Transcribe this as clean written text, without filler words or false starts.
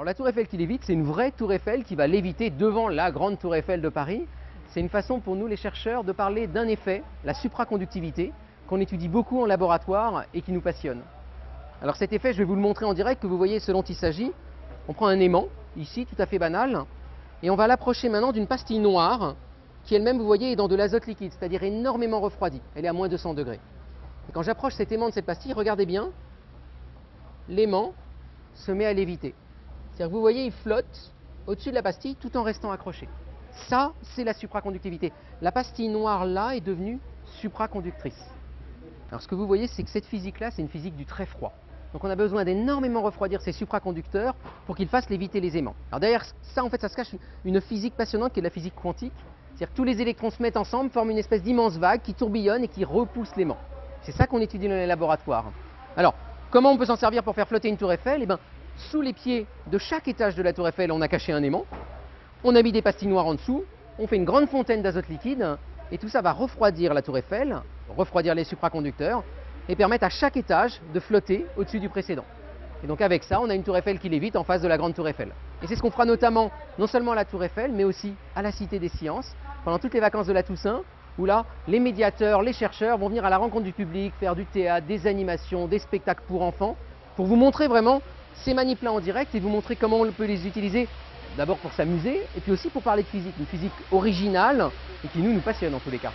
Alors la tour Eiffel qui lévite, c'est une vraie tour Eiffel qui va léviter devant la grande tour Eiffel de Paris. C'est une façon pour nous les chercheurs de parler d'un effet, la supraconductivité, qu'on étudie beaucoup en laboratoire et qui nous passionne. Alors cet effet, je vais vous le montrer en direct, que vous voyez ce dont il s'agit. On prend un aimant, ici, tout à fait banal, et on va l'approcher maintenant d'une pastille noire, qui elle-même, vous voyez, est dans de l'azote liquide, c'est-à-dire énormément refroidie. Elle est à moins 200 degrés. Et quand j'approche cet aimant de cette pastille, regardez bien, l'aimant se met à léviter. C'est-à-dire que vous voyez, il flotte au-dessus de la pastille tout en restant accroché. Ça, c'est la supraconductivité. La pastille noire là est devenue supraconductrice. Alors ce que vous voyez, c'est que cette physique-là, c'est une physique du très froid. Donc on a besoin d'énormément refroidir ces supraconducteurs pour qu'ils fassent léviter les aimants. Alors derrière ça, en fait, ça se cache une physique passionnante qui est la physique quantique. C'est-à-dire que tous les électrons se mettent ensemble, forment une espèce d'immense vague qui tourbillonne et qui repousse l'aimant. C'est ça qu'on étudie dans les laboratoires. Alors, comment on peut s'en servir pour faire flotter une tour Eiffel? Eh bien, sous les pieds de chaque étage de la tour Eiffel, on a caché un aimant. On a mis des pastilles noires en dessous. On fait une grande fontaine d'azote liquide. Et tout ça va refroidir la tour Eiffel, refroidir les supraconducteurs et permettre à chaque étage de flotter au-dessus du précédent. Et donc avec ça, on a une tour Eiffel qui lévite en face de la grande tour Eiffel. Et c'est ce qu'on fera notamment, non seulement à la tour Eiffel, mais aussi à la Cité des Sciences, pendant toutes les vacances de la Toussaint, où là, les médiateurs, les chercheurs vont venir à la rencontre du public, faire du théâtre, des animations, des spectacles pour enfants, pour vous montrer vraiment ces manips-là en direct et vous montrer comment on peut les utiliser, d'abord pour s'amuser, et puis aussi pour parler de physique, une physique originale et qui nous passionne en tous les cas.